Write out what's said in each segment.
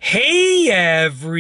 Hey everybody!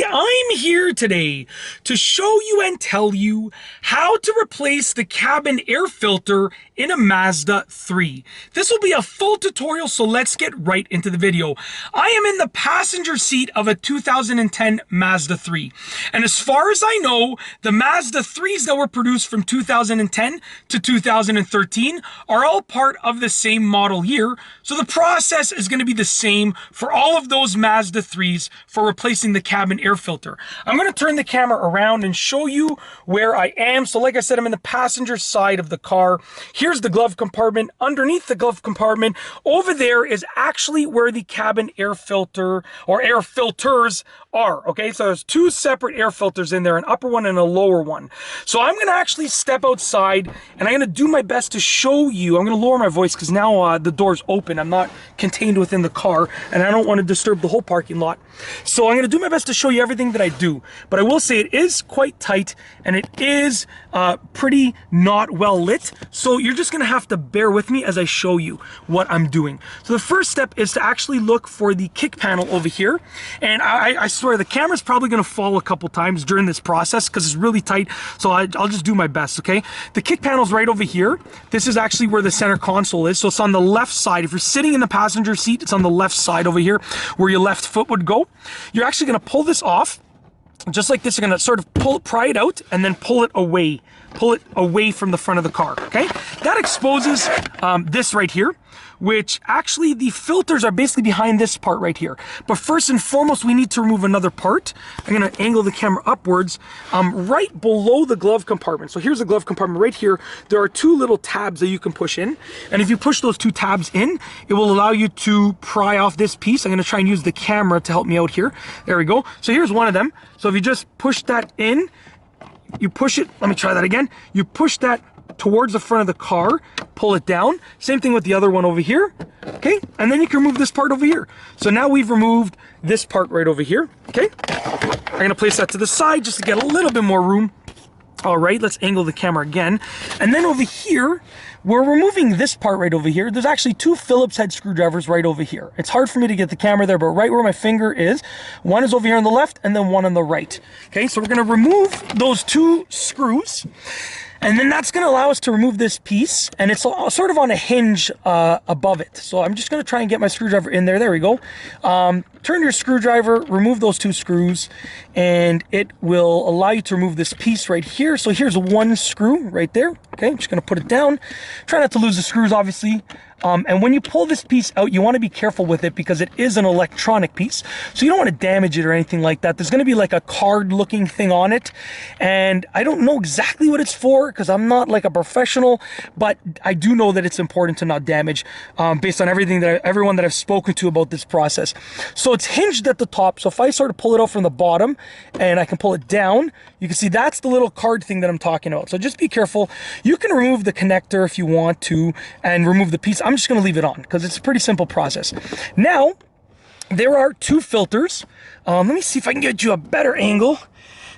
I'm here today to show you and tell you how to replace the cabin air filter in a Mazda 3. This will be a full tutorial, so let's get right into the video. I am in the passenger seat of a 2010 Mazda 3. And as far as I know, the Mazda 3s that were produced from 2010 to 2013 are all part of the same model year, so the process is going to be the same for all of those Mazda 3s for replacing the cabin air filter. I'm going to turn the camera around and show you where I am. So like I said, I'm in the passenger side of the car. Here's the glove compartment. Underneath the glove compartment, over there is actually where the cabin air filter or air filters are. Okay, so there's two separate air filters in there, an upper one and a lower one. So I'm going to actually step outside and I'm going to do my best to show you. I'm going to lower my voice because now the door's open. I'm not contained within the car and I don't want to disturb the whole parking lot. So I'm going to do my best to show you everything that I do. But I will say it is quite tight and it is pretty not well lit. So you're just going to have to bear with me as I show you what I'm doing. So the first step is to actually look for the kick panel over here. And I swear the camera's probably going to fall a couple times during this process because it's really tight. So I'll just do my best, okay? The kick panel's right over here. This is actually where the center console is. So it's on the left side. If you're sitting in the passenger seat, it's on the left side over here where your left foot would go. You're actually going to pull this off. Just like this, you're going to sort of pry it out and then pull it away from the front of the car, okay? That exposes this right here, which actually the filters are basically behind this part right here. But first and foremost, we need to remove another part. I'm going to angle the camera upwards, right below the glove compartment. So here's the glove compartment right here. There are two little tabs that you can push in. And if you push those two tabs in, it will allow you to pry off this piece. I'm going to try and use the camera to help me out here. There we go. So here's one of them. So if you just push that in, you push it, let me try that again. You push that towards the front of the car, pull it down. Same thing with the other one over here, okay? And then you can remove this part over here. So now we've removed this part right over here, okay? I'm gonna place that to the side just to get a little bit more room. All right, let's angle the camera again. And then over here, we're removing this part right over here. There's actually two Phillips head screwdrivers right over here. It's hard for me to get the camera there, but right where my finger is, one is over here on the left and then one on the right. Okay, so we're gonna remove those two screws. And then that's going to allow us to remove this piece, and it's sort of on a hinge above it. So I'm just going to try and get my screwdriver in there. There we go. Turn your screwdriver, remove those two screws, and it will allow you to remove this piece right here. So here's one screw right there. Okay, I'm just going to put it down. Try not to lose the screws, obviously. And when you pull this piece out, you want to be careful with it because it is an electronic piece. So you don't want to damage it or anything like that. There's going to be like a card looking thing on it. And I don't know exactly what it's for because I'm not like a professional, but I do know that it's important to not damage based on everything everyone that I've spoken to about this process. So it's hinged at the top. So if I sort of pull it out from the bottom and I can pull it down, you can see that's the little card thing that I'm talking about. So just be careful. You can remove the connector if you want to and remove the piece. I'm just going to leave it on because it's a pretty simple process. Now, there are two filters. Let me see if I can get you a better angle.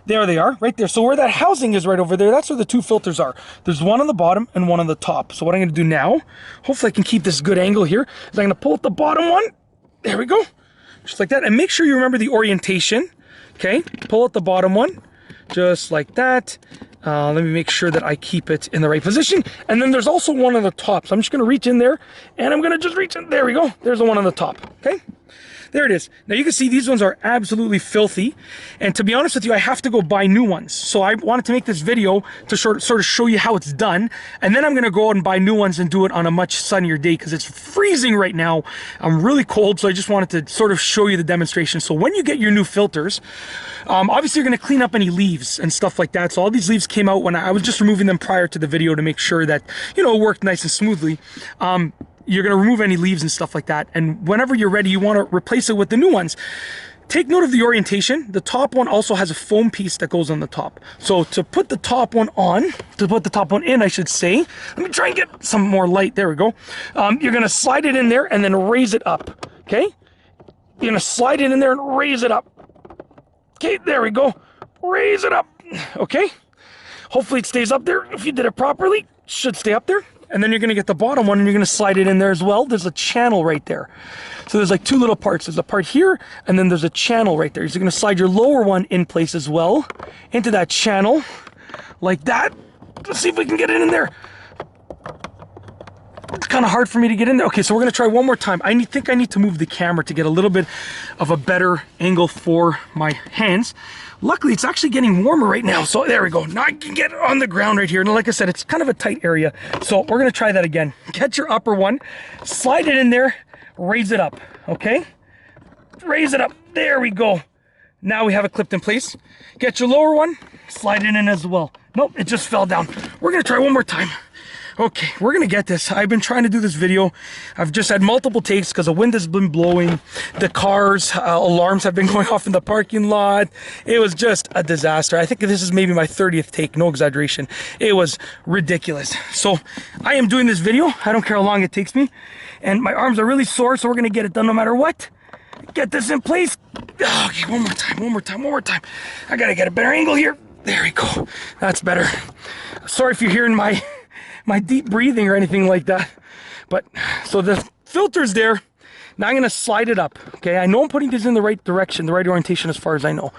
There they are, right there. So where that housing is right over there, that's where the two filters are. There's one on the bottom and one on the top. So what I'm going to do now, hopefully I can keep this good angle here, is I'm going to pull out the bottom one. There we go. Just like that. And make sure you remember the orientation. Okay, pull out the bottom one, just like that. Let me make sure that I keep it in the right position. And then there's also one on the top. So I'm just going to reach in there and I'm going to just reach in. There we go. There's the one on the top. Okay. There it is. Now you can see these ones are absolutely filthy. And to be honest with you, I have to go buy new ones. So I wanted to make this video to sort of show you how it's done. And then I'm going to go out and buy new ones and do it on a much sunnier day because it's freezing right now. I'm really cold. So I just wanted to sort of show you the demonstration. So when you get your new filters, obviously you're going to clean up any leaves and stuff like that. So all these leaves came out when I was just removing them prior to the video to make sure that, you know, it worked nice and smoothly. You're going to remove any leaves and stuff like that. And whenever you're ready, you want to replace it with the new ones. Take note of the orientation. The top one also has a foam piece that goes on the top. So to put the top one on, to put the top one in, I should say, let me try and get some more light. There we go. You're going to slide it in there and then raise it up. Okay. You're going to slide it in there and raise it up. Okay. There we go. Raise it up. Okay. Hopefully it stays up there. If you did it properly, it should stay up there. And then you're going to get the bottom one and you're going to slide it in there as well. There's a channel right there. So there's like two little parts. There's a part here and then there's a channel right there. So you're going to slide your lower one in place as well into that channel like that. Let's see if we can get it in there. It's kind of hard for me to get in there. Okay, so we're going to try one more time. I think I need to move the camera to get a little bit of a better angle for my hands. Luckily, it's actually getting warmer right now. So there we go. Now I can get on the ground right here. And like I said, it's kind of a tight area. So we're going to try that again. Get your upper one, slide it in there, raise it up, okay? Raise it up. There we go. Now we have it clipped in place. Get your lower one, slide it in as well. Nope, it just fell down. We're going to try one more time. Okay, we're gonna get this. I've been trying to do this video. I've just had multiple takes because the wind has been blowing. The cars, alarms have been going off in the parking lot. It was just a disaster. I think this is maybe my 30th take, no exaggeration. It was ridiculous. So I am doing this video. I don't care how long it takes me. And my arms are really sore, so we're gonna get it done no matter what. Get this in place. Okay, one more time, one more time, one more time. I gotta get a better angle here. There we go. That's better. Sorry if you're hearing my deep breathing or anything like that. But so the filter's there. Now I'm gonna slide it up. Okay, I know I'm putting this in the right direction, the right orientation as far as I know.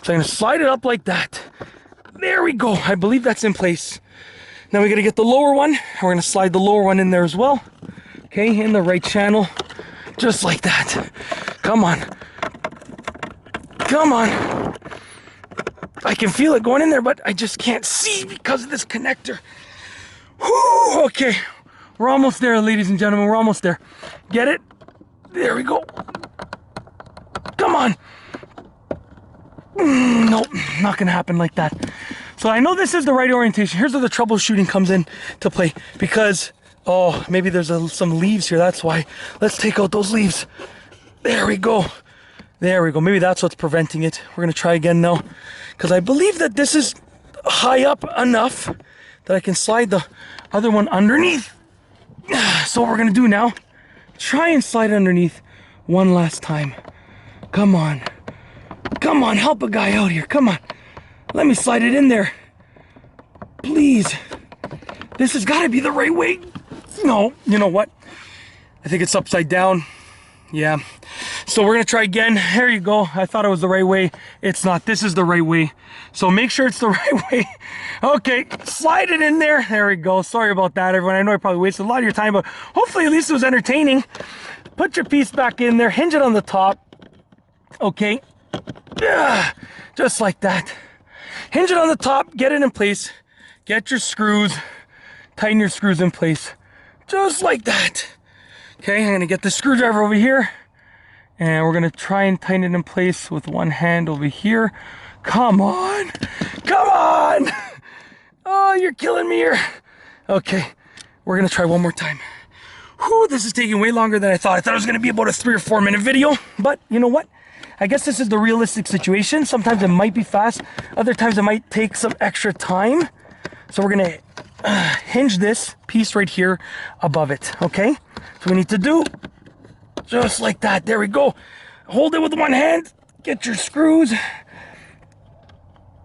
So I'm gonna slide it up like that. There we go. I believe that's in place. Now we gotta get the lower one. We're gonna slide the lower one in there as well. Okay, in the right channel. Just like that. Come on. Come on. I can feel it going in there, but I just can't see because of this connector. Whew, okay, we're almost there, ladies and gentlemen. We're almost there. Get it? There we go. Come on. Nope, not gonna happen like that. So I know this is the right orientation. Here's where the troubleshooting comes in to play because, oh, maybe there's some leaves here. That's why. Let's take out those leaves. There we go. There we go. Maybe that's what's preventing it. We're gonna try again now because I believe that this is high up enough that I can slide the other one underneath. So what we're gonna do now, try and slide underneath one last time. Come on. Come on, help a guy out here. Come on. Let me slide it in there. Please. This has gotta be the right way. No, you know what? I think it's upside down. Yeah. So we're gonna try again. There you go. I thought it was the right way. It's not. This is the right way. So make sure it's the right way. Okay, slide it in there. There we go. Sorry about that, everyone. I know I probably wasted a lot of your time, but hopefully at least it was entertaining. Put your piece back in there. Hinge it on the top. Okay. Yeah, just like that. Hinge it on the top. Get it in place. Get your screws. Tighten your screws in place. Just like that. Okay, I'm gonna get the screwdriver over here and we're gonna try and tighten it in place with one hand over here. Come on, come on. Oh, you're killing me here. Okay, we're gonna try one more time. Whew, this is taking way longer than I thought. I thought it was gonna be about a 3 or 4 minute video, but you know what? I guess this is the realistic situation. Sometimes it might be fast, other times it might take some extra time. So we're gonna hinge this piece right here above it, okay? So we need to do just like that. There we go. Hold it with one hand. Get your screws.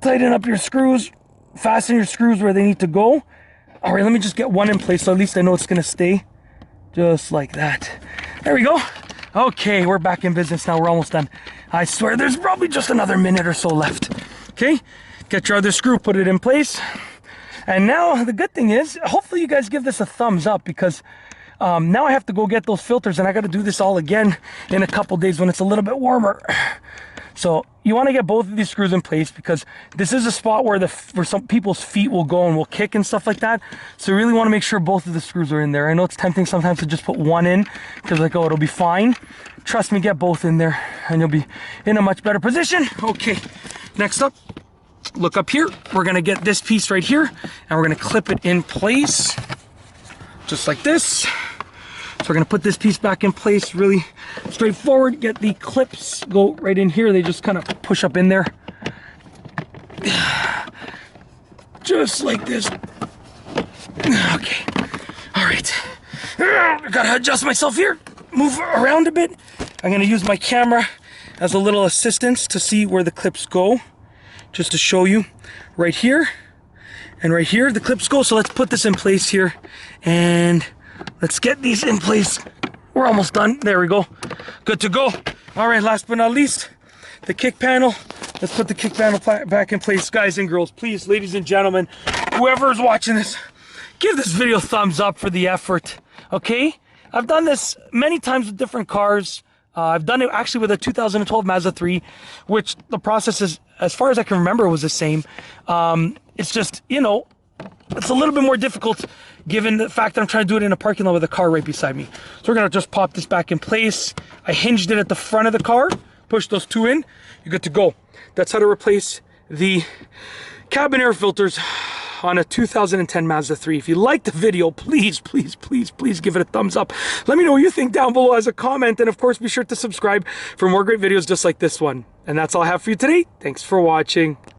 Tighten up your screws. Fasten your screws where they need to go. All right, let me just get one in place so at least I know it's gonna stay. Just like that. There we go. Okay, we're back in business now. We're almost done. I swear there's probably just another minute or so left. Okay, get your other screw, put it in place. And now the good thing is, hopefully you guys give this a thumbs up because now I have to go get those filters and I got to do this all again in a couple days when it's a little bit warmer. So you want to get both of these screws in place because this is a spot where some people's feet will go and will kick and stuff like that. So you really want to make sure both of the screws are in there. I know it's tempting sometimes to just put one in because like, oh, it'll be fine. Trust me, get both in there and you'll be in a much better position. Okay, next up. Look up here. We're gonna get this piece right here and we're gonna clip it in place just like this. So we're gonna put this piece back in place really straightforward. Get the clips, go right in here. They just kind of push up in there. Just like this. Okay. All right. I gotta adjust myself here. Move around a bit. I'm gonna use my camera as a little assistance to see where the clips go. Just to show you right here And right here, the clips go. So let's put this in place here. And let's get these in place. We're almost done. There we go. Good to go. All right, last but not least, the kick panel. Let's put the kick panel back in place. Guys and girls, please, ladies and gentlemen, whoever is watching this, give this video a thumbs up for the effort, okay? I've done this many times with different cars. I've done it actually with a 2012 Mazda 3, which the process is, as far as I can remember, was the same. It's just, you know, it's a little bit more difficult given the fact that I'm trying to do it in a parking lot with a car right beside me. So we're gonna just pop this back in place. I hinged it at the front of the car, push those two in, you're good to go. That's how to replace the cabin air filters on a 2010 Mazda 3. If you liked the video, please, please, please, please give it a thumbs up. Let me know what you think down below as a comment, and of course be sure to subscribe for more great videos just like this one. And that's all I have for you today. Thanks for watching.